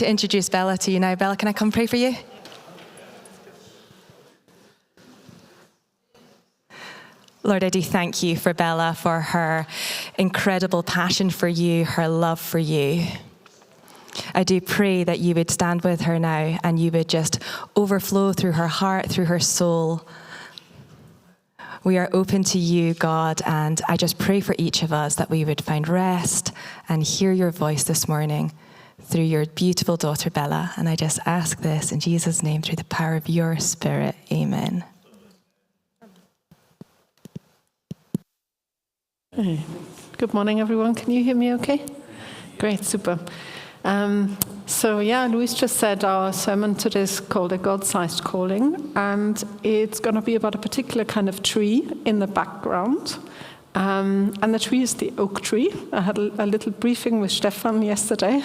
to introduce Bella to you now. Bella, can I come pray for you? Lord, I do thank you for Bella, for her incredible passion for you, her love for you. I do pray that you would stand with her now and you would just overflow through her heart, through her soul. We are open to you, God, and I just pray for each of us that we would find rest and hear your voice this morning through your beautiful daughter, Bella. And I just ask this in Jesus' name through the power of your Spirit. Amen. Hey. Good morning, everyone. Can you hear me okay? Great, super. Louise just said our sermon today is called A God-Sized Calling, and it's going to be about a particular kind of tree in the background. And the tree is the oak tree. I had a little briefing with Stefan yesterday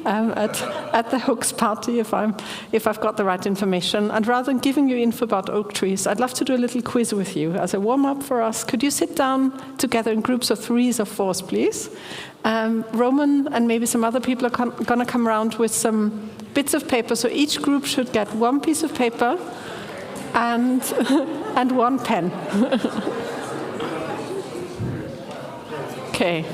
at the Hooks party, if I've got the right information. And rather than giving you info about oak trees, I'd love to do a little quiz with you as a warm-up for us. Could you sit down together in groups of 3s or 4s, please? Roman and maybe some other people are going to come around with some bits of paper. So each group should get one piece of paper and one pen. Okay.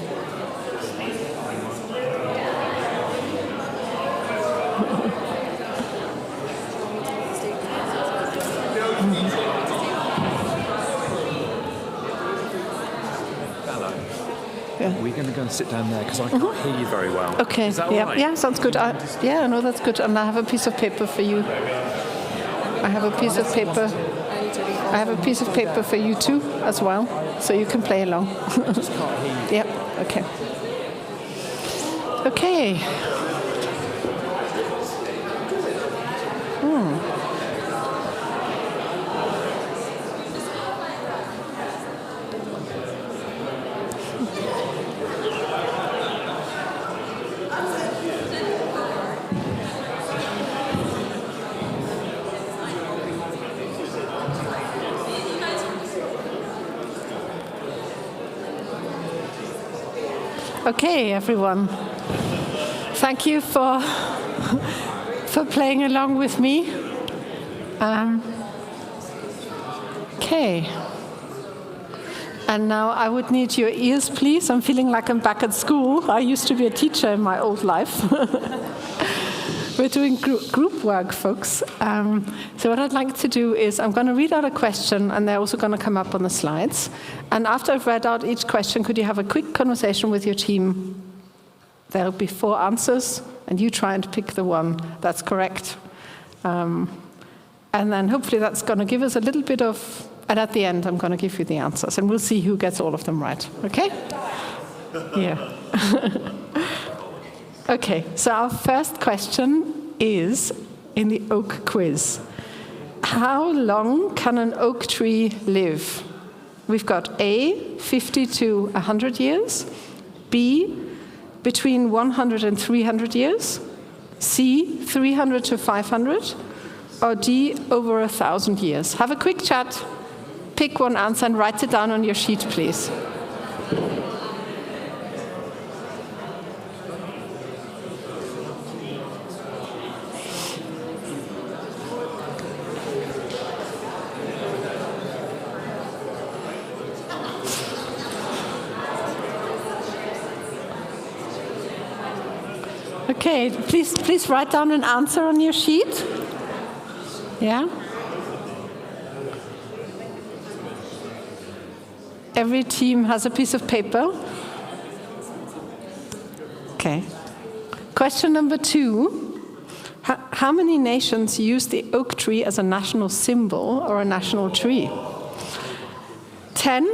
We're going to go and sit down there because I can't hear you very well. Okay. Is that all right? Yeah, sounds good. No, that's good. And I have a piece of paper for you. I have a piece of paper for you too, as well, so you can play along. I just can't hear you. Yep. Okay. Okay. Okay, everyone. Thank you for playing along with me. Okay. And now I would need your ears, please. I'm feeling like I'm back at school. I used to be a teacher in my old life. We're doing group work, folks. So what I'd like to do is I'm going to read out a question, and they're also going to come up on the slides. And after I've read out each question, could you have a quick conversation with your team? There'll be 4 answers, and you try and pick the one that's correct. And then hopefully that's going to give us a little bit of, and at the end I'm going to give you the answers, and we'll see who gets all of them right. Okay? Yeah. Okay, so our first question is in the oak quiz. How long can an oak tree live? We've got A, 50 to 100 years, B, between 100 and 300 years, C, 300 to 500, or D, over 1,000 years. Have a quick chat, pick one answer and write it down on your sheet, please. Okay, please write down an answer on your sheet. Yeah? Every team has a piece of paper. Okay. Question number 2. How many nations use the oak tree as a national symbol or a national tree? 10,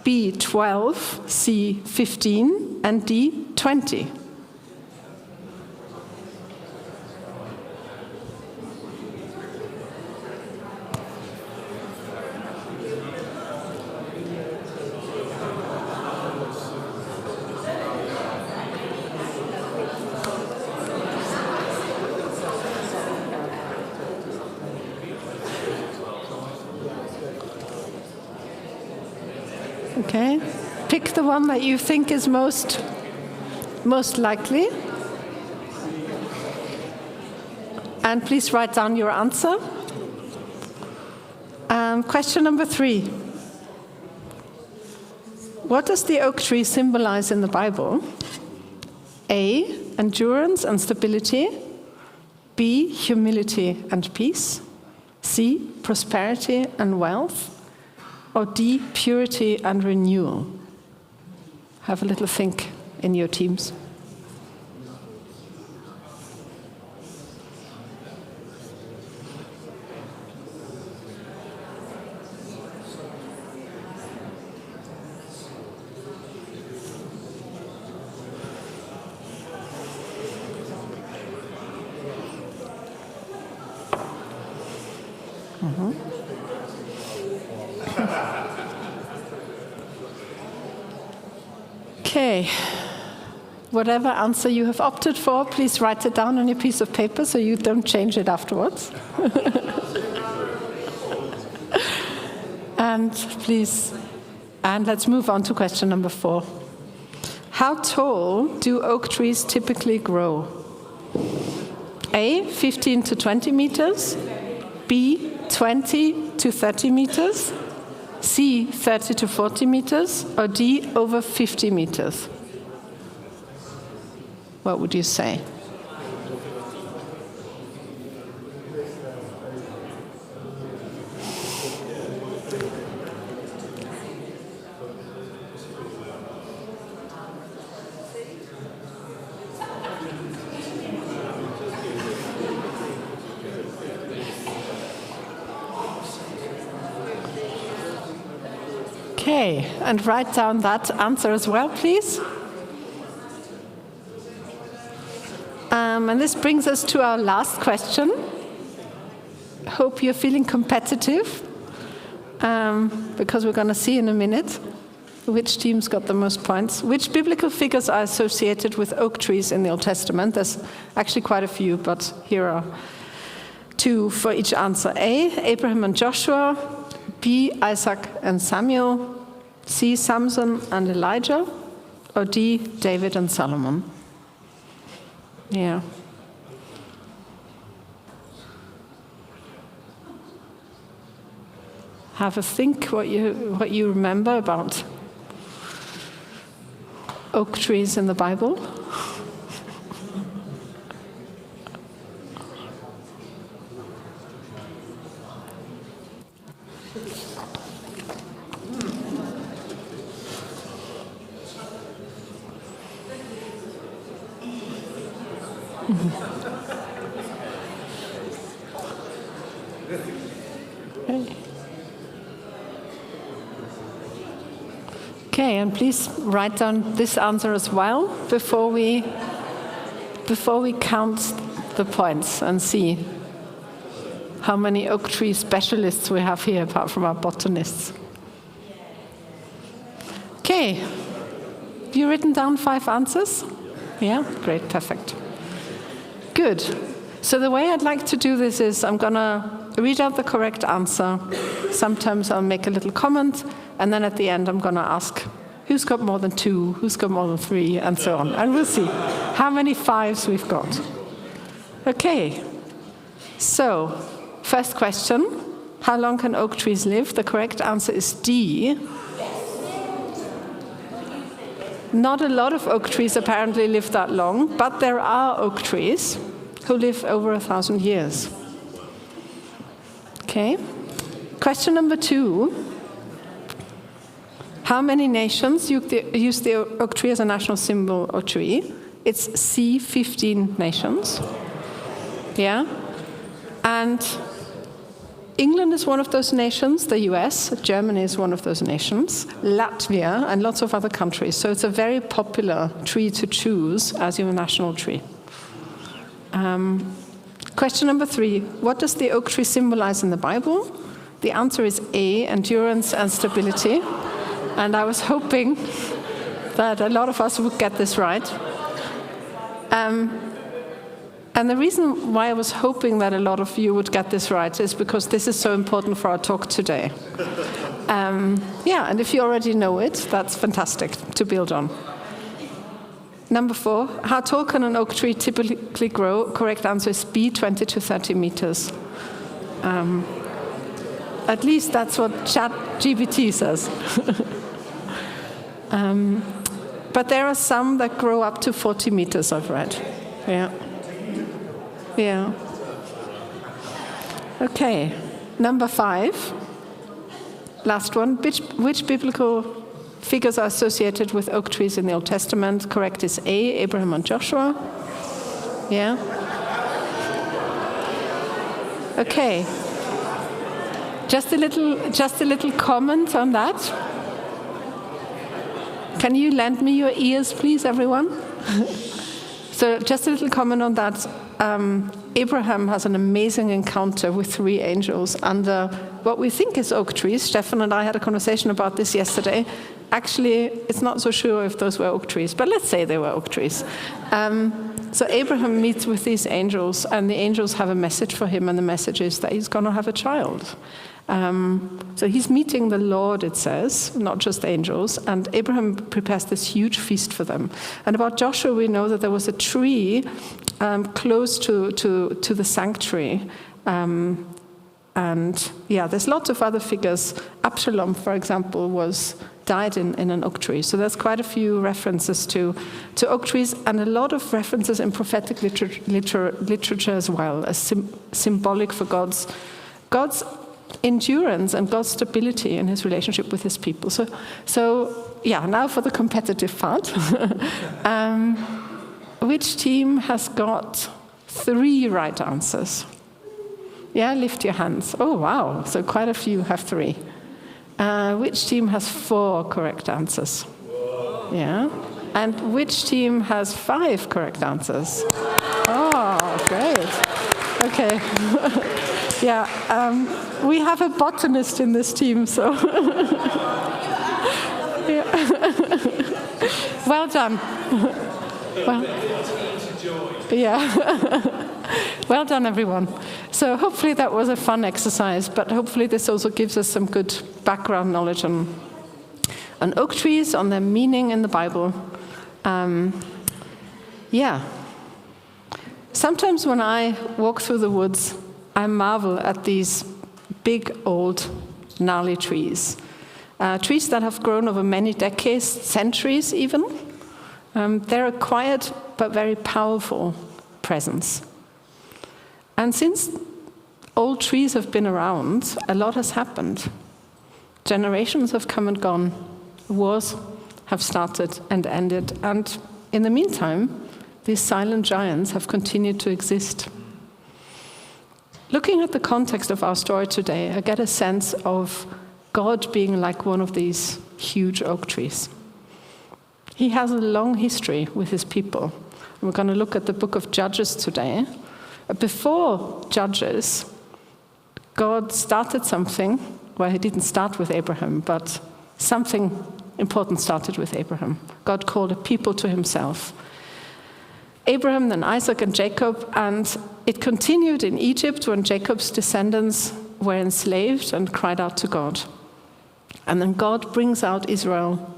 B, 12, C, 15, and D, 20. Okay, pick the one that you think is most likely. And please write down your answer. Question number 3. What does the oak tree symbolize in the Bible? A, endurance and stability. B, humility and peace. C, prosperity and wealth. Or D, purity and renewal. Have a little think in your teams. Okay. Whatever answer you have opted for, please write it down on your piece of paper so you don't change it afterwards. And let's move on to question number 4. How tall do oak trees typically grow? A, 15 to 20 meters. B, 20 to 30 meters. C, 30 to 40 meters. Or D, over 50 meters. What would you say? Okay, and write down that answer as well, please. And this brings us to our last question. Hope you're feeling competitive, because we're going to see in a minute which team's got the most points. Which biblical figures are associated with oak trees in the Old Testament? There's actually quite a few, but here are 2 for each answer. A, Abraham and Joshua. B, Isaac and Samuel. C, Samson and Elijah. Or D, David and Solomon. Yeah. Have a think what you remember about oak trees in the Bible. Okay, and please write down this answer as well before we count the points and see how many oak tree specialists we have here apart from our botanists. Okay, have you written down 5 answers? Yeah, great, perfect. Good. So the way I'd like to do this is I'm going to read out the correct answer. Sometimes I'll make a little comment, and then at the end I'm going to ask, who's got more than 2, who's got more than 3, and so on. And we'll see how many 5s we've got. Okay. So, first question, how long can oak trees live? The correct answer is D. Not a lot of oak trees apparently live that long, but there are oak trees who live over 1,000 years. Okay. Question number 2. How many nations use the oak tree as a national symbol or tree? It's C, 15 nations. Yeah. And England is one of those nations, the US, Germany is one of those nations, Latvia, and lots of other countries. So it's a very popular tree to choose as your national tree. Question number 3, what does the oak tree symbolize in the Bible? The answer is A, endurance and stability. And I was hoping that a lot of us would get this right. And the reason why I was hoping that a lot of you would get this right is because this is so important for our talk today. Yeah, and if you already know it, that's fantastic to build on. Number 4, how tall can an oak tree typically grow? Correct answer is B, 20 to 30 meters. At least that's what ChatGPT says. But there are some that grow up to 40 meters, I've read. Yeah. Yeah. Okay. Number 5. Last one. Which biblical figures are associated with oak trees in the Old Testament? Correct is A, Abraham and Joshua. Yeah. Okay. Just a little comment on that. Can you lend me your ears, please, everyone? So just a little comment on that. Abraham has an amazing encounter with 3 angels under what we think is oak trees. Stefan and I had a conversation about this yesterday. Actually, it's not so sure if those were oak trees, but let's say they were oak trees. So Abraham meets with these angels, and the angels have a message for him, and the message is that he's going to have a child. So he's meeting the Lord, it says, not just angels, and Abraham prepares this huge feast for them. And about Joshua, we know that there was a tree close to the sanctuary. And yeah, there's lots of other figures. Absalom, for example, died in an oak tree. So there's quite a few references to oak trees, and a lot of references in prophetic literature as well, as symbolic for God's endurance and God's stability in his relationship with his people. So yeah, now for the competitive part. Which team has got 3 right answers? Yeah, lift your hands. Oh, wow. So quite a few have 3. Which team has 4 correct answers? Whoa. Yeah. And which team has 5 correct answers? Oh, great. Okay. Yeah. We have a botanist in this team, so. Yeah. Well done. Well, yeah. Well done, everyone. So hopefully that was a fun exercise, but hopefully this also gives us some good background knowledge on oak trees, on their meaning in the Bible. Yeah. Sometimes when I walk through the woods, I marvel at these big, old, gnarly trees. Trees that have grown over many decades, centuries even. They're a quiet but very powerful presence. And since old trees have been around, a lot has happened. Generations have come and gone. Wars have started and ended. And in the meantime, these silent giants have continued to exist. Looking at the context of our story today, I get a sense of God being like one of these huge oak trees. He has a long history with his people. We're going to look at the book of Judges today. Before Judges, God started something. Well, he didn't start with Abraham, but something important started with Abraham. God called a people to himself. Abraham, then Isaac and Jacob, and it continued in Egypt when Jacob's descendants were enslaved and cried out to God. And then God brings out Israel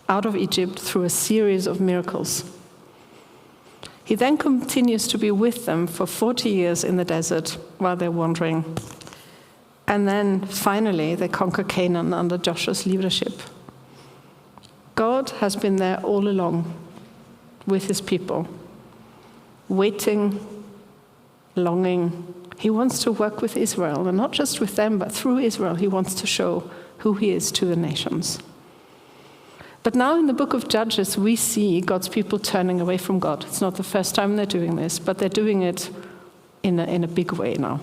out of Egypt through a series of miracles. He then continues to be with them for 40 years in the desert while they're wandering. And then finally they conquer Canaan under Joshua's leadership. God has been there all along with his people, waiting, longing. He wants to work with Israel, and not just with them, but through Israel he wants to show who he is to the nations. But now in the book of Judges, we see God's people turning away from God. It's not the first time they're doing this, but they're doing it in a big way now.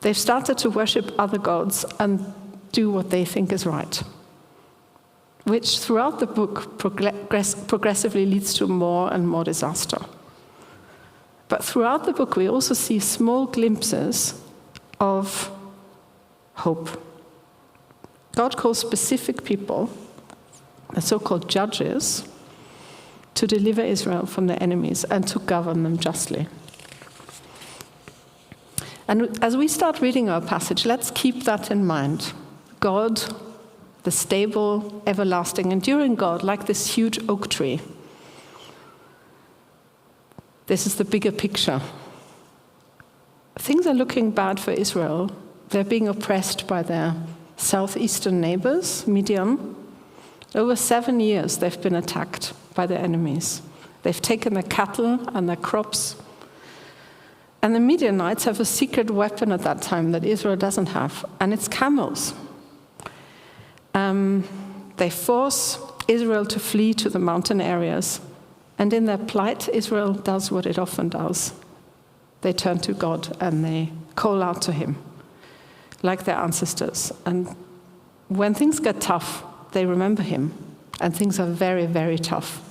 They've started to worship other gods and do what they think is right, which throughout the book progressively leads to more and more disaster. But throughout the book, we also see small glimpses of hope. God calls specific people, the so-called judges, to deliver Israel from their enemies and to govern them justly. And as we start reading our passage, let's keep that in mind. God, the stable, everlasting, enduring God, like this huge oak tree, This is the bigger picture. Things are looking bad for Israel. They're being oppressed by their southeastern neighbors, Midian. Over 7 years they've been attacked by their enemies. They've taken their cattle and their crops. And the Midianites have a secret weapon at that time that Israel doesn't have, and it's camels. They force Israel to flee to the mountain areas. And in their plight, Israel does what it often does. They turn to God and they call out to him, like their ancestors. And when things get tough, they remember him. And things are very, very tough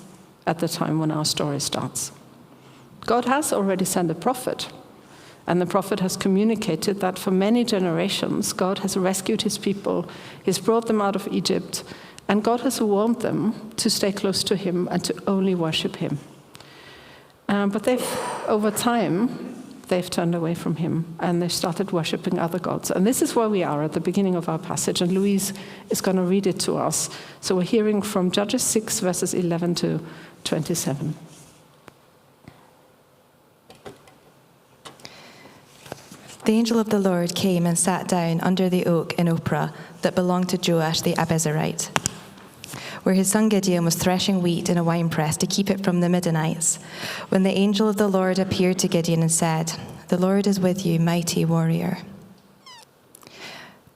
at the time when our story starts. God has already sent a prophet. And the prophet has communicated that for many generations, God has rescued his people. He's brought them out of Egypt. And God has warned them to stay close to him and to only worship him. But over time, they've turned away from him and they've started worshiping other gods. And this is where we are at the beginning of our passage. And Louise is going to read it to us. So we're hearing from Judges 6, verses 11 to 27. The angel of the Lord came and sat down under the oak in Ophrah that belonged to Joash the Abizarite, where his son Gideon was threshing wheat in a winepress to keep it from the Midianites, when the angel of the Lord appeared to Gideon and said, "The Lord is with you, mighty warrior."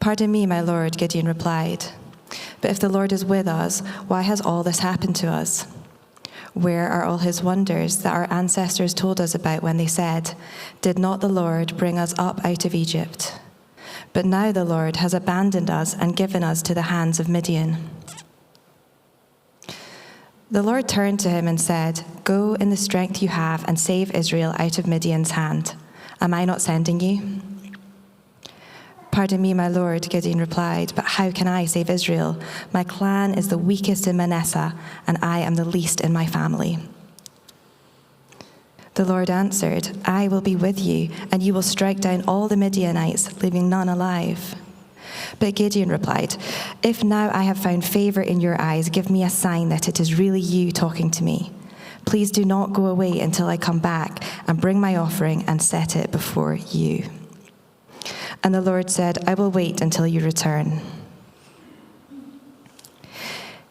"Pardon me, my lord," Gideon replied, "but if the Lord is with us, why has all this happened to us? Where are all his wonders that our ancestors told us about when they said, 'Did not the Lord bring us up out of Egypt?' But now the Lord has abandoned us and given us to the hands of Midian." The Lord turned to him and said, "Go in the strength you have and save Israel out of Midian's hand. Am I not sending you?" "Pardon me, my lord," Gideon replied, "but how can I save Israel? My clan is the weakest in Manasseh, and I am the least in my family." The Lord answered, "I will be with you, and you will strike down all the Midianites, leaving none alive." But Gideon replied, "If now I have found favor in your eyes, give me a sign that it is really you talking to me. Please do not go away until I come back and bring my offering and set it before you." And the Lord said, "I will wait until you return."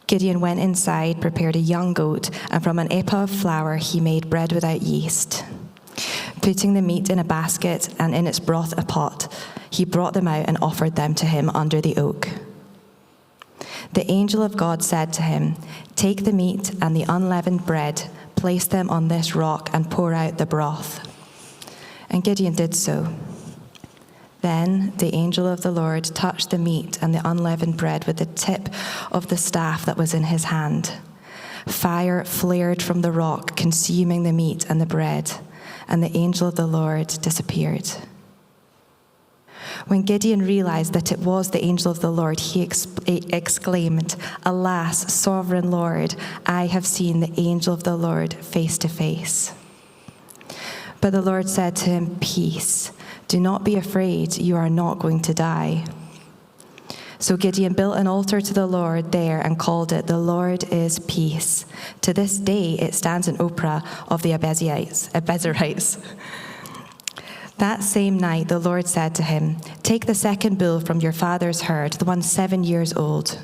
Gideon went inside, prepared a young goat, and from an ephah of flour he made bread without yeast. Putting the meat in a basket and in its broth a pot, he brought them out and offered them to him under the oak. The angel of God said to him, "Take the meat and the unleavened bread, place them on this rock, and pour out the broth." And Gideon did so. Then the angel of the Lord touched the meat and the unleavened bread with the tip of the staff that was in his hand. Fire flared from the rock, consuming the meat and the bread, and the angel of the Lord disappeared. When Gideon realized that it was the angel of the Lord, he exclaimed, "Alas, sovereign Lord, I have seen the angel of the Lord face to face." But the Lord said to him, "Peace. Do not be afraid, you are not going to die." So Gideon built an altar to the Lord there and called it, "The Lord is Peace." To this day it stands in Ophrah of the Abizarites. That same night the Lord said to him, "Take the second bull from your father's herd, the one 7 years old.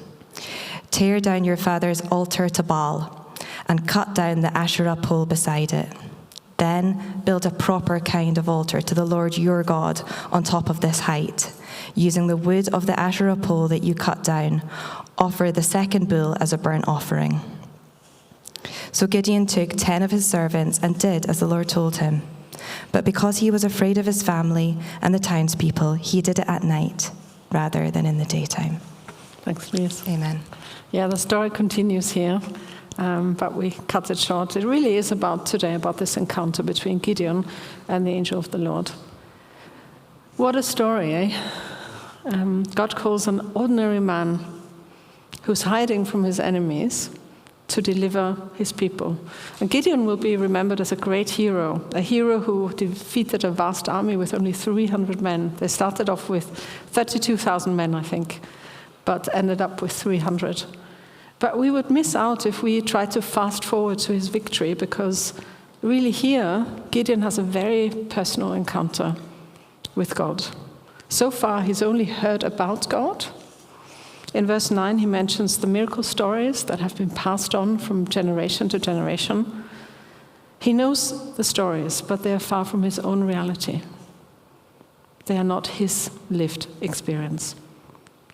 Tear down your father's altar to Baal and cut down the Asherah pole beside it. Then build a proper kind of altar to the Lord your God on top of this height. Using the wood of the Asherah pole that you cut down, offer the second bull as a burnt offering." So Gideon took 10 of his servants and did as the Lord told him. But because he was afraid of his family and the townspeople, he did it at night rather than in the daytime. Thanks, Liz. Amen. Yeah, the story continues here, but we cut it short. It really is about today, about this encounter between Gideon and the angel of the Lord. What a story, eh? God calls an ordinary man who's hiding from his enemies to deliver his people. And Gideon will be remembered as a great hero, a hero who defeated a vast army with only 300 men. They started off with 32,000 men, I think, but ended up with 300. But we would miss out if we tried to fast forward to his victory, because really here, Gideon has a very personal encounter with God. So far, he's only heard about God. In verse 9, he mentions the miracle stories that have been passed on from generation to generation. He knows the stories, but they are far from his own reality. They are not his lived experience.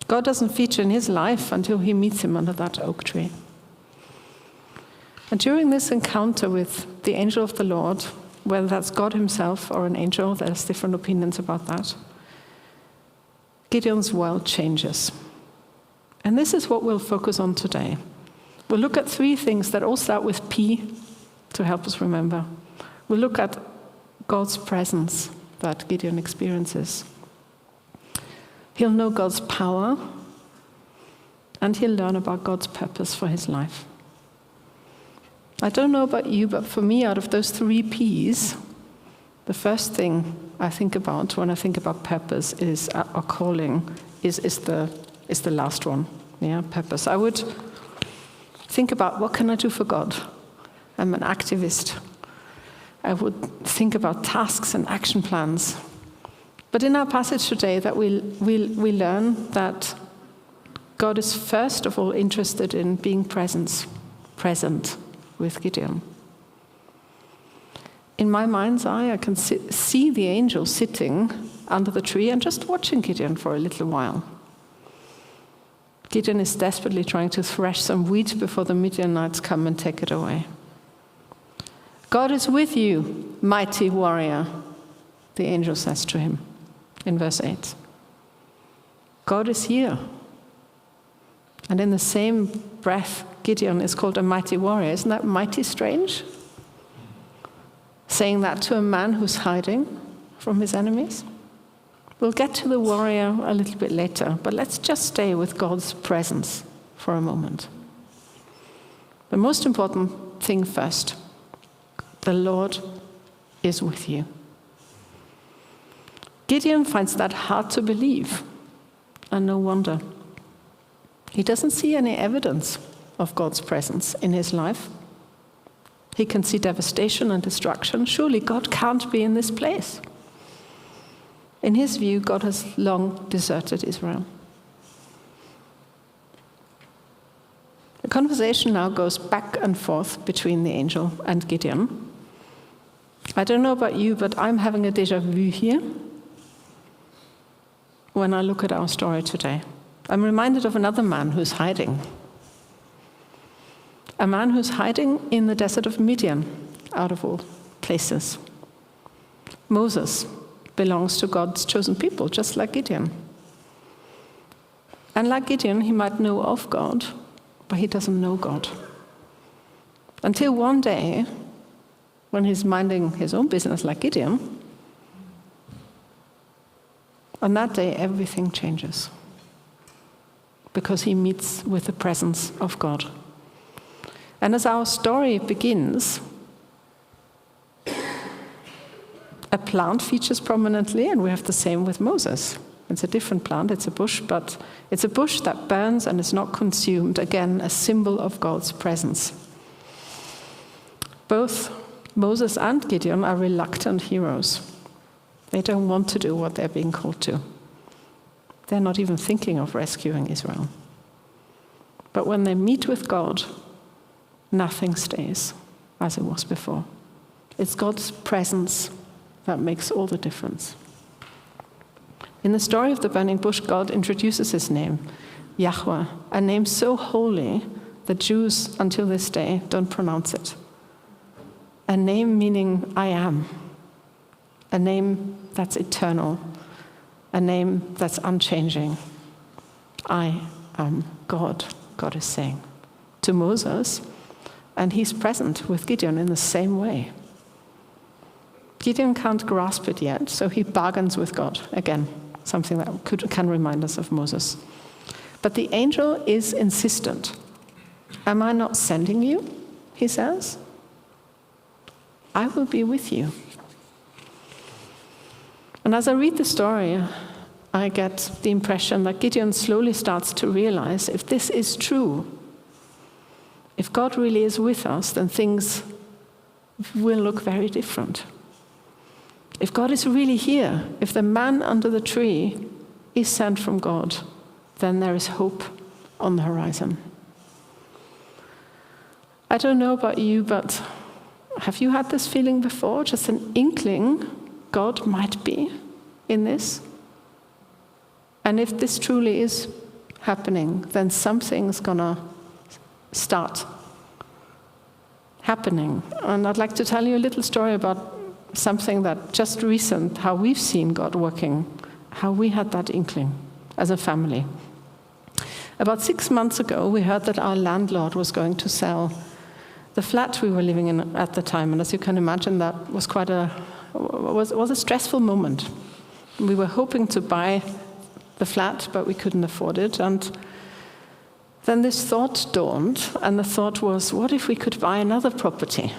God doesn't feature in his life until he meets him under that oak tree. And during this encounter with the angel of the Lord, whether that's God himself or an angel, there's different opinions about that, Gideon's world changes. And this is what we'll focus on today. We'll look at 3 things that all start with P to help us remember. We'll look at God's presence that Gideon experiences. He'll know God's power, and he'll learn about God's purpose for his life. I don't know about you, but for me, out of those 3 Ps, the first thing I think about when I think about purpose is or calling is the last one. Yeah, purpose. I would think about what can I do for God? I'm an activist. I would think about tasks and action plans. But in our passage today, that we learn that God is first of all interested in being present with Gideon. In my mind's eye, I can see the angel sitting under the tree and just watching Gideon for a little while. Gideon is desperately trying to thresh some wheat before the Midianites come and take it away. God is with you, mighty warrior, the angel says to him in verse 8. God is here. And in the same breath, Gideon is called a mighty warrior. Isn't that mighty strange? Saying that to a man who's hiding from his enemies. We'll get to the warrior a little bit later, but let's just stay with God's presence for a moment. The most important thing first, the Lord is with you. Gideon finds that hard to believe, and no wonder. He doesn't see any evidence of God's presence in his life. He can see devastation and destruction. Surely God can't be in this place. In his view, God has long deserted Israel. The conversation now goes back and forth between the angel and Gideon. I don't know about you, but I'm having a déjà vu here when I look at our story today. I'm reminded of another man who's hiding. A man who's hiding in the desert of Midian, out of all places. Moses belongs to God's chosen people, just like Gideon. And like Gideon, he might know of God, but he doesn't know God. Until one day, when he's minding his own business like Gideon, on that day, everything changes. Because he meets with the presence of God. And as our story begins, a plant features prominently, and we have the same with Moses. It's a different plant, it's a bush, but it's a bush that burns and is not consumed. Again, a symbol of God's presence. Both Moses and Gideon are reluctant heroes. They don't want to do what they're being called to. They're not even thinking of rescuing Israel. But when they meet with God, nothing stays as it was before. It's God's presence that makes all the difference. In the story of the burning bush, God introduces his name, Yahweh, a name so holy that Jews until this day don't pronounce it. A name meaning I am. A name that's eternal. A name that's unchanging. I am God, God is saying to Moses, and he's present with Gideon in the same way. Gideon can't grasp it yet, so he bargains with God. Again, something that can remind us of Moses. But the angel is insistent. Am I not sending you? He says. I will be with you. And as I read the story, I get the impression that Gideon slowly starts to realize if this is true, if God really is with us, then things will look very different. If God is really here, if the man under the tree is sent from God, then there is hope on the horizon. I don't know about you, but have you had this feeling before? Just an inkling God might be in this? And if this truly is happening, then something's gonna start happening. And I'd like to tell you a little story about something that just recent, how we've seen God working, how we had that inkling as a family. About 6 months ago, we heard that our landlord was going to sell the flat we were living in at the time. And as you can imagine, that was quite was a stressful moment. We were hoping to buy the flat, but we couldn't afford it. And then this thought dawned, and the thought was, what if we could buy another property?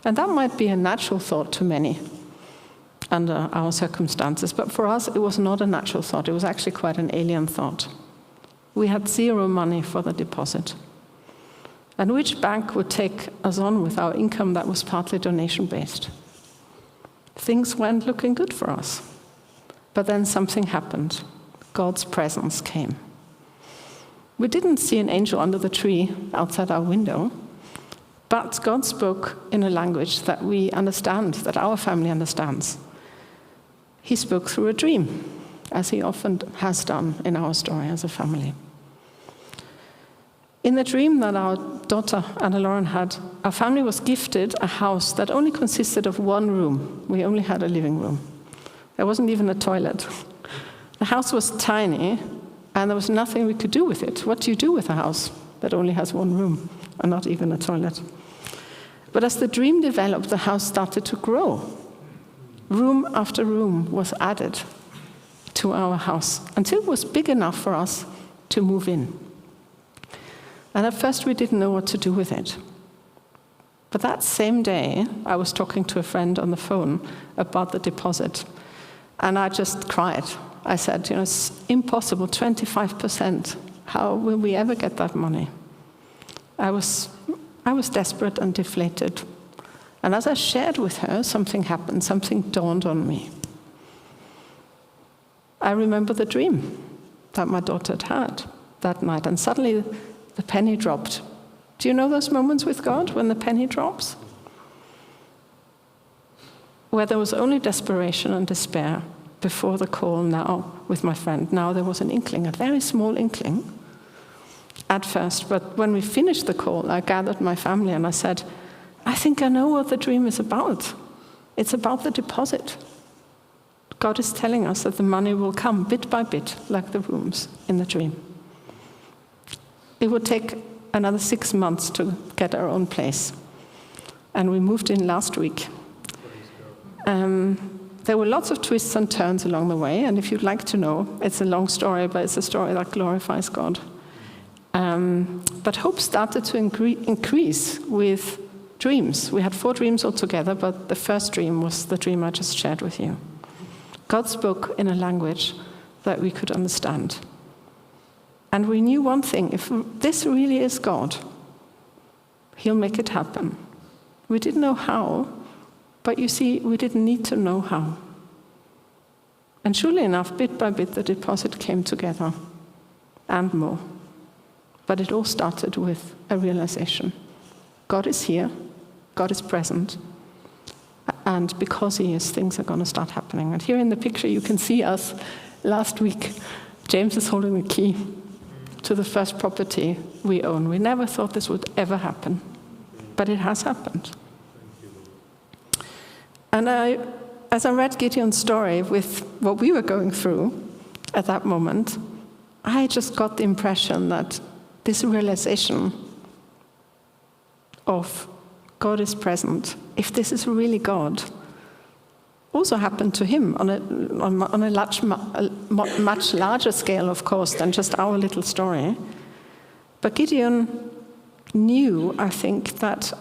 And that might be a natural thought to many under our circumstances, but for us it was not a natural thought. It was actually quite an alien thought. We had zero money for the deposit. And which bank would take us on with our income that was partly donation-based? Things weren't looking good for us. But then something happened. God's presence came. We didn't see an angel under the tree outside our window, but God spoke in a language that we understand, that our family understands. He spoke through a dream, as he often has done in our story as a family. In the dream that our daughter Anna-Lauren had, our family was gifted a house that only consisted of one room. We only had a living room. There wasn't even a toilet. The house was tiny, and there was nothing we could do with it. What do you do with a house that only has one room and not even a toilet? But as the dream developed, the house started to grow. Room after room was added to our house until it was big enough for us to move in. And at first we didn't know what to do with it. But that same day, I was talking to a friend on the phone about the deposit. And I just cried. I said, it's impossible, 25%. How will we ever get that money? I was desperate and deflated. And as I shared with her, something happened, something dawned on me. I remember the dream that my daughter had that night, and suddenly the penny dropped. Do you know those moments with God when the penny drops? Where there was only desperation and despair before the call now with my friend. Now there was an inkling, a very small inkling at first. But when we finished the call, I gathered my family and I said, I think I know what the dream is about. It's about the deposit. God is telling us that the money will come bit by bit, like the rooms in the dream. It would take another 6 months to get our own place. And we moved in last week. There were lots of twists and turns along the way, and if you'd like to know, it's a long story, but it's a story that glorifies God. But hope started to increase with dreams. We had 4 dreams altogether, but the first dream was the dream I just shared with you. God spoke in a language that we could understand. And we knew one thing, if this really is God, he'll make it happen. We didn't know how, but you see, we didn't need to know how. And surely enough, bit by bit, the deposit came together, and more. But it all started with a realization. God is here, God is present, and because he is, things are going to start happening. And here in the picture, you can see us last week. James is holding the key to the first property we own. We never thought this would ever happen, but it has happened. And as I read Gideon's story with what we were going through at that moment, I just got the impression that this realization of God is present, if this is really God, also happened to him on a much larger scale, of course, than just our little story. But Gideon knew, I think, that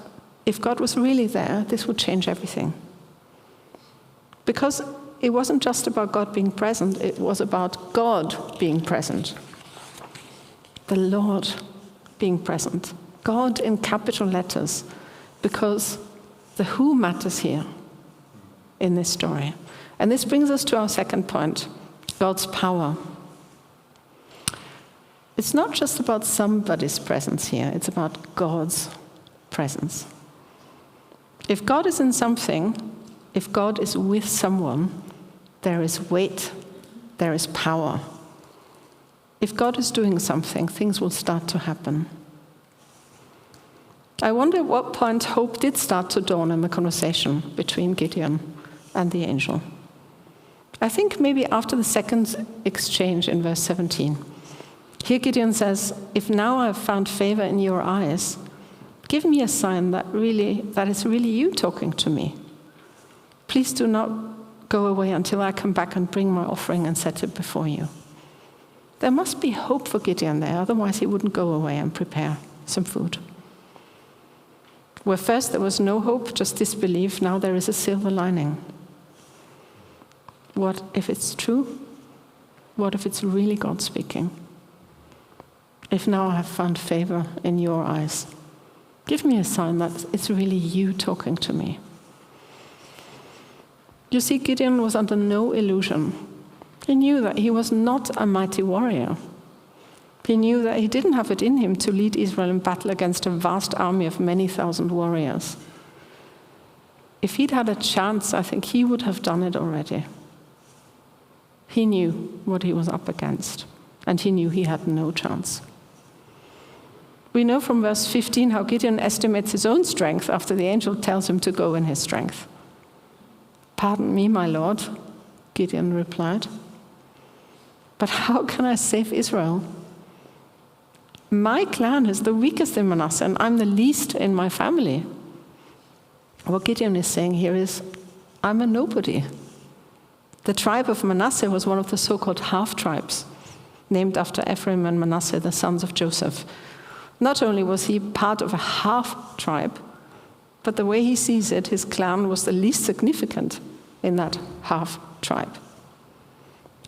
if God was really there, this would change everything. Because it wasn't just about God being present, it was about God being present. The Lord being present. God in capital letters because the who matters here in this story. And this brings us to our second point, God's power. It's not just about somebody's presence here, it's about God's presence. If God is in something, if God is with someone, there is weight, there is power. If God is doing something, things will start to happen. I wonder at what point hope did start to dawn in the conversation between Gideon and the angel. I think maybe after the second exchange in verse 17. Here Gideon says, if now I have found favor in your eyes, give me a sign that is really you talking to me. Please do not go away until I come back and bring my offering and set it before you. There must be hope for Gideon there, otherwise he wouldn't go away and prepare some food. Where first there was no hope, just disbelief, now there is a silver lining. What if it's true? What if it's really God speaking? If now I have found favor in your eyes, give me a sign that it's really you talking to me. You see, Gideon was under no illusion. He knew that he was not a mighty warrior. He knew that he didn't have it in him to lead Israel in battle against a vast army of many thousand warriors. If he'd had a chance, I think he would have done it already. He knew what he was up against, and he knew he had no chance. We know from verse 15 how Gideon estimates his own strength after the angel tells him to go in his strength. Pardon me, my lord, Gideon replied. But how can I save Israel? My clan is the weakest in Manasseh, and I'm the least in my family. What Gideon is saying here is, I'm a nobody. The tribe of Manasseh was one of the so-called half-tribes, named after Ephraim and Manasseh, the sons of Joseph. Not only was he part of a half-tribe, but the way he sees it, his clan was the least significant in that half-tribe.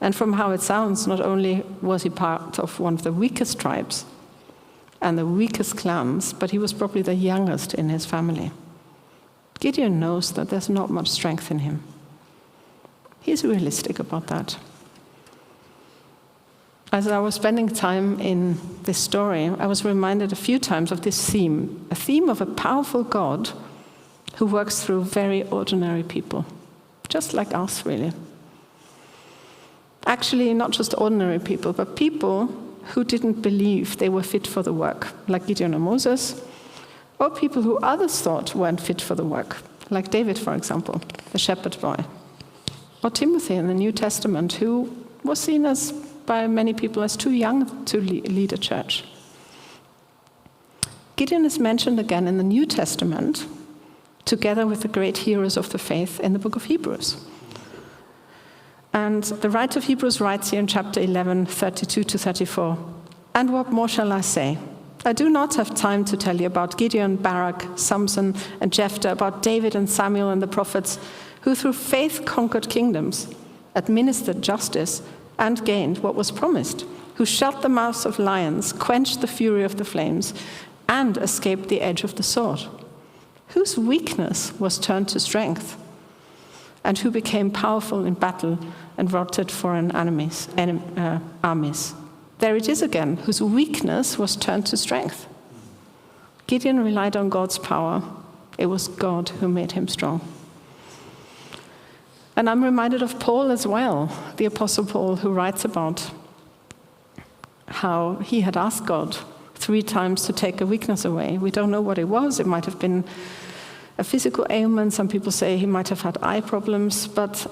And from how it sounds, not only was he part of one of the weakest tribes and the weakest clans, but he was probably the youngest in his family. Gideon knows that there's not much strength in him. He's realistic about that. As I was spending time in this story, I was reminded a few times of this theme, a theme of a powerful God who works through very ordinary people, just like us, really. Actually, not just ordinary people, but people who didn't believe they were fit for the work, like Gideon and Moses, or people who others thought weren't fit for the work, like David, for example, the shepherd boy, or Timothy in the New Testament, who was seen as by many people as too young to lead a church. Gideon is mentioned again in the New Testament, together with the great heroes of the faith in the book of Hebrews. And the writer of Hebrews writes here in chapter 11, 32 to 34, "And what more shall I say? I do not have time to tell you about Gideon, Barak, Samson, and Jephthah, about David and Samuel and the prophets, who through faith conquered kingdoms, administered justice, and gained what was promised, who shut the mouths of lions, quenched the fury of the flames, and escaped the edge of the sword, whose weakness was turned to strength, and who became powerful in battle and routed foreign armies. There it is again, whose weakness was turned to strength. Gideon relied on God's power. It was God who made him strong. And I'm reminded of Paul as well, the Apostle Paul, who writes about how he had asked God 3 times to take a weakness away. We don't know what it was. It might have been a physical ailment. Some people say he might have had eye problems, but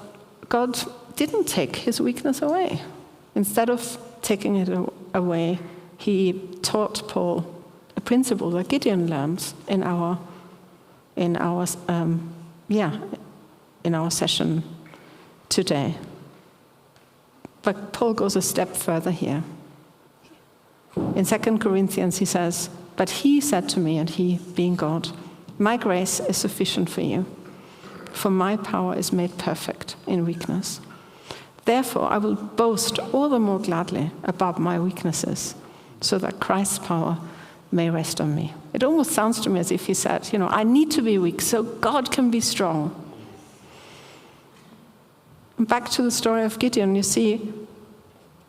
God didn't take his weakness away. Instead of taking it away, he taught Paul a principle that Gideon learned in our session today. But Paul goes a step further here. In 2 Corinthians, he says, "But he said to me," and he being God, "My grace is sufficient for you, for my power is made perfect in weakness. Therefore, I will boast all the more gladly about my weaknesses, so that Christ's power may rest on me. It almost sounds to me as if he said, I need to be weak so God can be strong. Back to the story of Gideon, you see,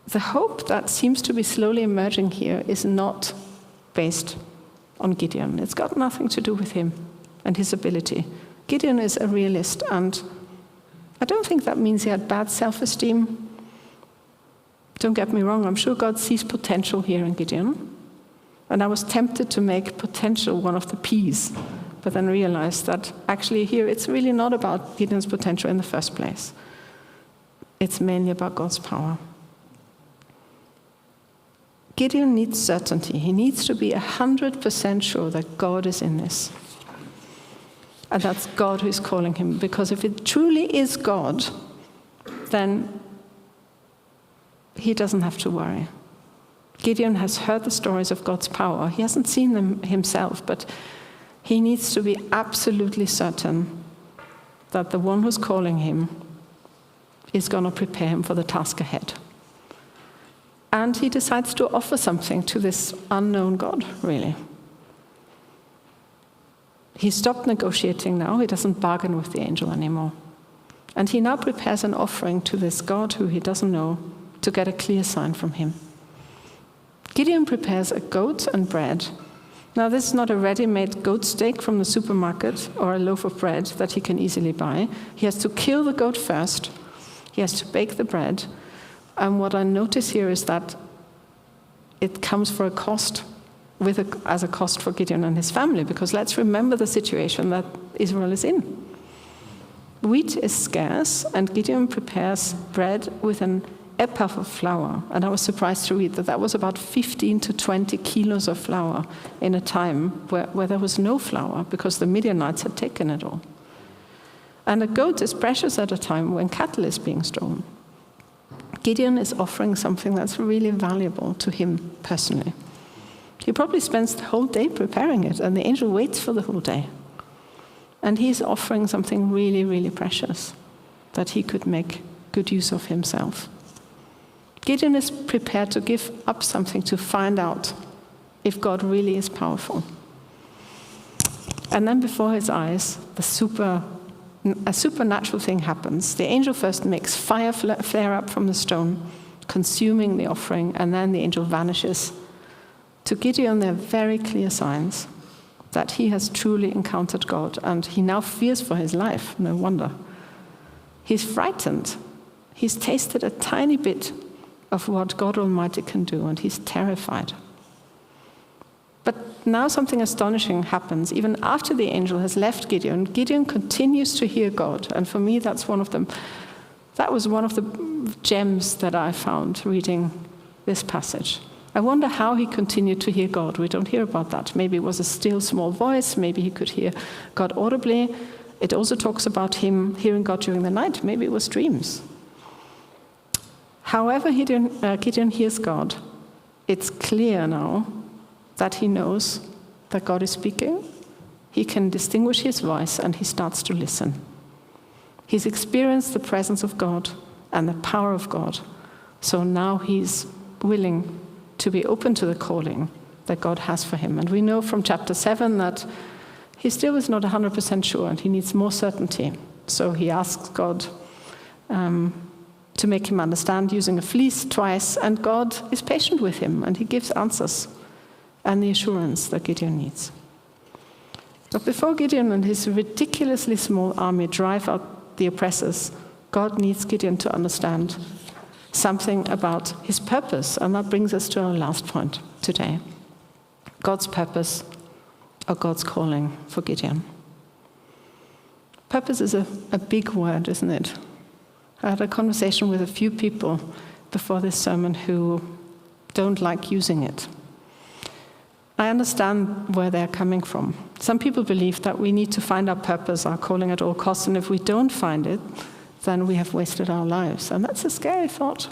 the hope that seems to be slowly emerging here is not based on Gideon. It's got nothing to do with him and his ability. Gideon is a realist, and I don't think that means he had bad self-esteem. Don't get me wrong, I'm sure God sees potential here in Gideon. And I was tempted to make potential one of the P's, but then realized that actually here it's really not about Gideon's potential in the first place. It's mainly about God's power. Gideon needs certainty. He needs to be 100% sure that God is in this. And that's God who is calling him. Because if it truly is God, then he doesn't have to worry. Gideon has heard the stories of God's power. He hasn't seen them himself, but he needs to be absolutely certain that the one who's calling him is going to prepare him for the task ahead. And he decides to offer something to this unknown God, really. He stopped negotiating now. He doesn't bargain with the angel anymore. And he now prepares an offering to this God who he doesn't know to get a clear sign from him. Gideon prepares a goat and bread. Now, this is not a ready-made goat steak from the supermarket or a loaf of bread that he can easily buy. He has to kill the goat first. He has to bake the bread. And what I notice here is that it comes for a cost, as a cost for Gideon and his family, because let's remember the situation that Israel is in. Wheat is scarce, and Gideon prepares bread with an ephah of flour. And I was surprised to read that that was about 15 to 20 kilos of flour in a time where there was no flour, because the Midianites had taken it all. And a goat is precious at a time when cattle is being stolen. Gideon is offering something that's really valuable to him personally. He probably spends the whole day preparing it, and the angel waits for the whole day. And he's offering something really, really precious that he could make good use of himself. Gideon is prepared to give up something to find out if God really is powerful. And then before his eyes, a supernatural thing happens. The angel first makes fire flare up from the stone, consuming the offering, and then the angel vanishes. To Gideon, there are very clear signs that he has truly encountered God, and he now fears for his life. No wonder. He's frightened. He's tasted a tiny bit of what God Almighty can do, and he's terrified. But now something astonishing happens. Even after the angel has left Gideon, Gideon continues to hear God. And for me, that was one of the gems that I found reading this passage. I wonder how he continued to hear God. We don't hear about that. Maybe it was a still small voice. Maybe he could hear God audibly. It also talks about him hearing God during the night. Maybe it was dreams. However Gideon hears God, it's clear now that he knows that God is speaking. He can distinguish his voice, and he starts to listen. He's experienced the presence of God and the power of God. So now he's willing to be open to the calling that God has for him. And we know from chapter 7 that he still is not 100% sure, and he needs more certainty. So he asks God to make him understand using a fleece twice, and God is patient with him, and he gives answers and the assurance that Gideon needs. But before Gideon and his ridiculously small army drive out the oppressors, God needs Gideon to understand something about his purpose, and that brings us to our last point today. God's purpose, or God's calling for Gideon. Purpose is a big word, isn't it? I had a conversation with a few people before this sermon who don't like using it. I understand where they're coming from. Some people believe that we need to find our purpose, our calling at all costs, and if we don't find it, then we have wasted our lives. And that's a scary thought.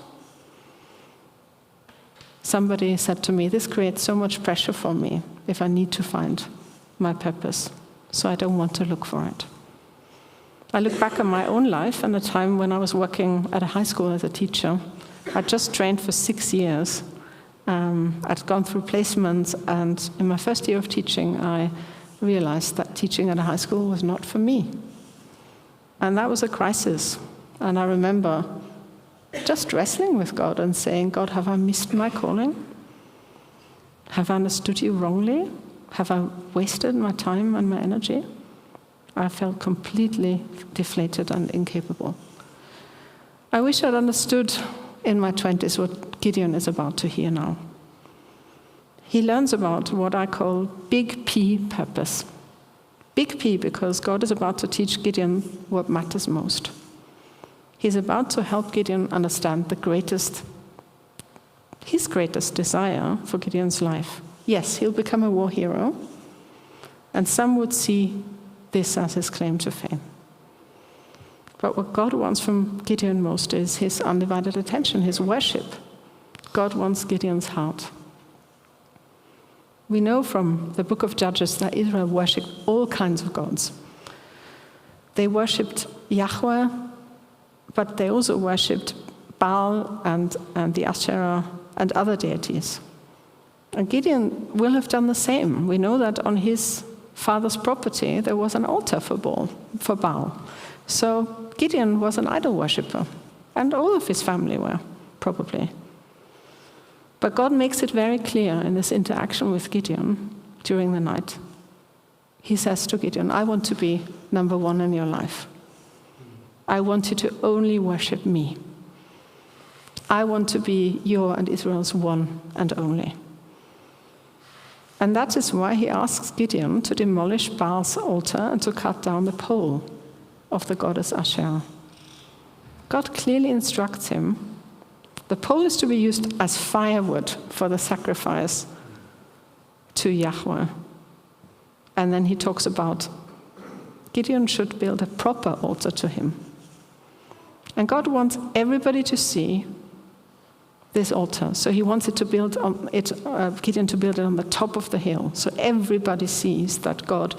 Somebody said to me, this creates so much pressure for me if I need to find my purpose, so I don't want to look for it. I look back on my own life and a time when I was working at a high school as a teacher. I just trained for 6 years, I'd gone through placements, and in my first year of teaching, I realized that teaching at a high school was not for me. And that was a crisis. And I remember just wrestling with God and saying, God, have I missed my calling? Have I understood you wrongly? Have I wasted my time and my energy? I felt completely deflated and incapable. I wish I'd understood in my 20s what Gideon is about to hear now. He learns about what I call big P purpose. Big P because God is about to teach Gideon what matters most. He's about to help Gideon understand his greatest desire for Gideon's life. Yes, he'll become a war hero, and some would see this as his claim to fame. But what God wants from Gideon most is his undivided attention, his worship. God wants Gideon's heart. We know from the book of Judges that Israel worshipped all kinds of gods. They worshipped Yahweh, but they also worshipped Baal and the Asherah and other deities. And Gideon will have done the same. We know that on his father's property there was an altar for Baal. So Gideon was an idol worshipper, and all of his family were, probably. But God makes it very clear in this interaction with Gideon during the night. He says to Gideon, I want to be number one in your life. I want you to only worship me. I want to be your and Israel's one and only. And that is why he asks Gideon to demolish Baal's altar and to cut down the pole of the goddess Asherah. God clearly instructs him. The pole is to be used as firewood for the sacrifice to Yahweh. And then he talks about Gideon should build a proper altar to him. And God wants everybody to see this altar. So he wants Gideon to build it on the top of the hill, so everybody sees that God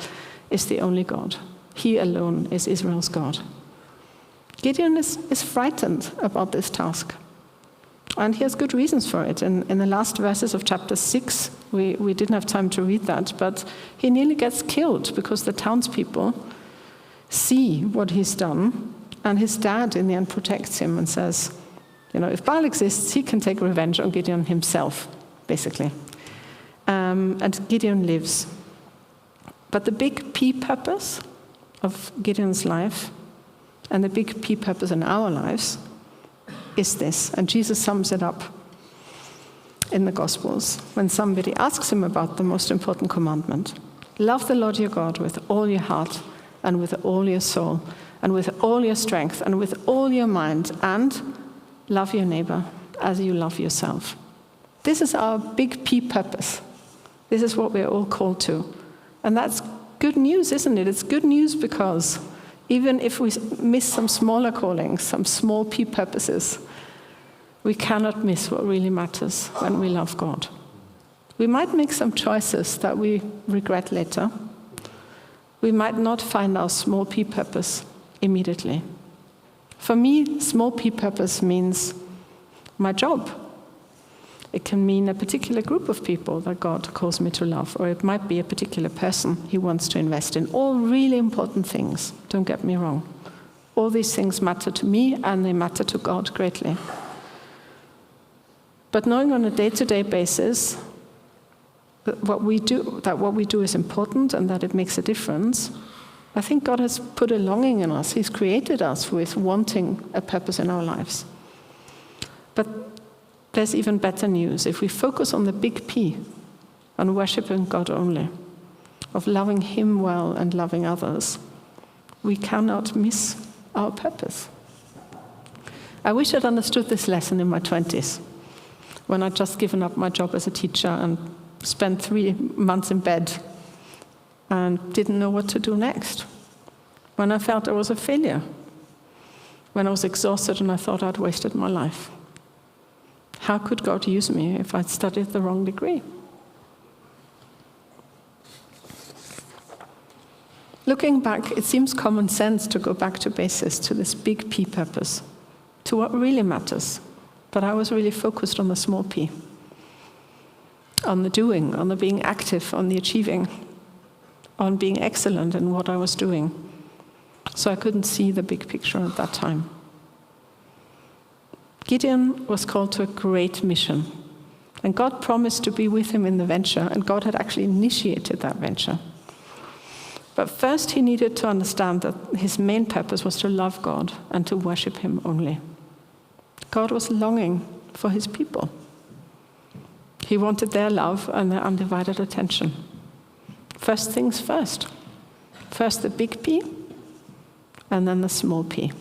is the only God. He alone is Israel's God. Gideon is frightened about this task. And he has good reasons for it. In the last verses of chapter 6, we didn't have time to read that, but he nearly gets killed because the townspeople see what he's done, and his dad in the end protects him and says, if Baal exists, he can take revenge on Gideon himself, basically. And Gideon lives. But the big P purpose of Gideon's life, and the big P purpose in our lives, is this. And Jesus sums it up in the Gospels when somebody asks him about the most important commandment. Love the Lord your God with all your heart and with all your soul and with all your strength and with all your mind, and love your neighbor as you love yourself. This is our big P purpose. This is what we're all called to. And that's good news, isn't it? It's good news because even if we miss some smaller callings, some small P purposes, we cannot miss what really matters when we love God. We might make some choices that we regret later. We might not find our small P purpose immediately. For me, small P purpose means my job. It can mean a particular group of people that God calls me to love, or it might be a particular person he wants to invest in. All really important things, don't get me wrong. All these things matter to me, and they matter to God greatly. But knowing on a day-to-day basis that what we do is important and that it makes a difference, I think God has put a longing in us. He's created us with wanting a purpose in our lives. But there's even better news. If we focus on the big P, on worshiping God only, of loving him well and loving others, we cannot miss our purpose. I wish I'd understood this lesson in my 20s, when I'd just given up my job as a teacher and spent 3 months in bed and didn't know what to do next. When I felt I was a failure. When I was exhausted and I thought I'd wasted my life. How could God use me if I'd studied the wrong degree? Looking back, it seems common sense to go back to basics, to this big P purpose, to what really matters. But I was really focused on the small P. on the doing, on the being active, on the achieving, on being excellent in what I was doing. So I couldn't see the big picture at that time. Gideon was called to a great mission. And God promised to be with him in the venture, and God had actually initiated that venture. But first he needed to understand that his main purpose was to love God and to worship him only. God was longing for his people. He wanted their love and their undivided attention. First things first. First the big P, and then the small p.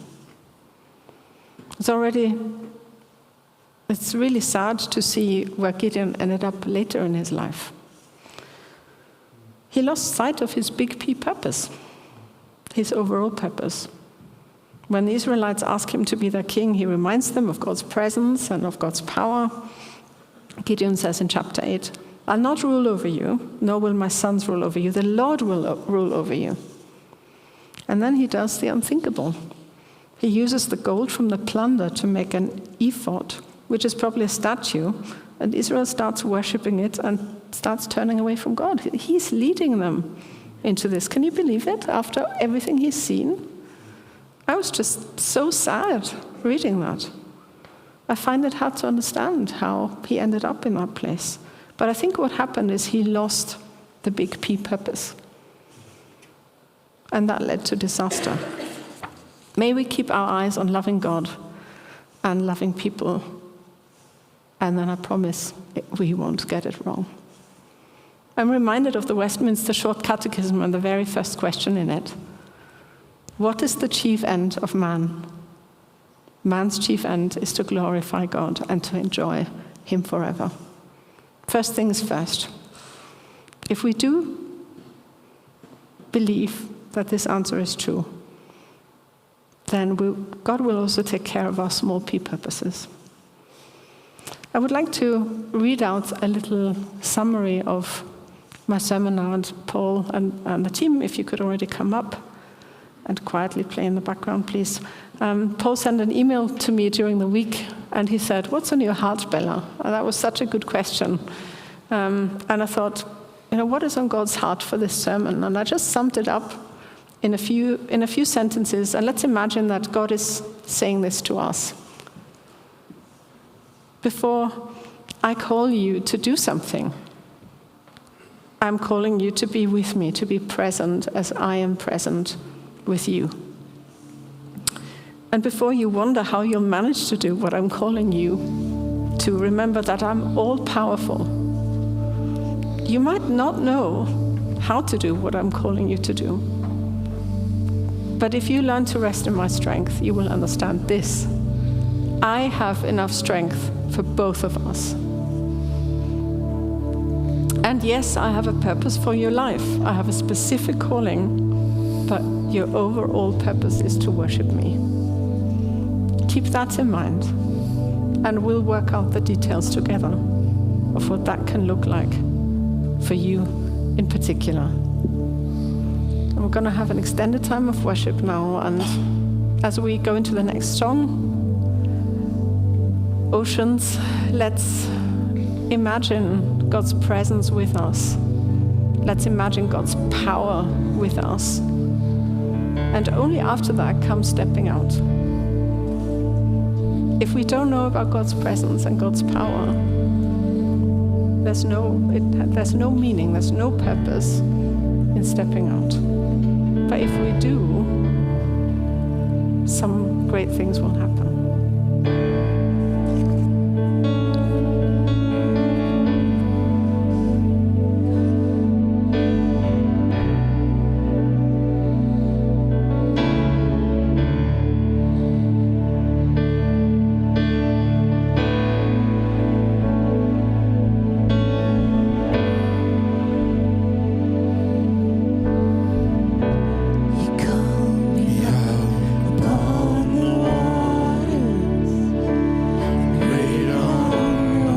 It's really sad to see where Gideon ended up later in his life. He lost sight of his big P purpose, his overall purpose. When the Israelites ask him to be their king, he reminds them of God's presence and of God's power. Gideon says in chapter 8, "I'll not rule over you, nor will my sons rule over you. The Lord will rule over you." And then he does the unthinkable. He uses the gold from the plunder to make an ephod, which is probably a statue, and Israel starts worshipping it and starts turning away from God. He's leading them into this. Can you believe it? After everything he's seen? I was just so sad reading that. I find it hard to understand how he ended up in that place. But I think what happened is he lost the big P purpose. And that led to disaster. May we keep our eyes on loving God and loving people. And then I promise we won't get it wrong. I'm reminded of the Westminster Short Catechism and the very first question in it. What is the chief end of man? Man's chief end is to glorify God and to enjoy him forever. First things first. If we do believe that this answer is true, then God will also take care of our small p purposes. I would like to read out a little summary of my sermon now, and Paul and the team, if you could already come up and quietly play in the background, please. Paul sent an email to me during the week, and he said, "What's on your heart, Bella?" And that was such a good question. And I thought, what is on God's heart for this sermon? And I just summed it up in a few sentences, and let's imagine that God is saying this to us. Before I call you to do something, I'm calling you to be with me, to be present as I am present with you. And before you wonder how you'll manage to do what I'm calling you to, remember that I'm all-powerful. You might not know how to do what I'm calling you to do. But if you learn to rest in my strength, you will understand this. I have enough strength for both of us. And yes, I have a purpose for your life. I have a specific calling, but your overall purpose is to worship me. Keep that in mind, and we'll work out the details together of what that can look like for you in particular. And we're going to have an extended time of worship now, and as we go into the next song, Oceans, let's imagine God's presence with us. Let's imagine God's power with us. And only after that comes stepping out. If we don't know about God's presence and God's power, there's no meaning, there's no purpose in stepping out. But if we do, some great things will happen.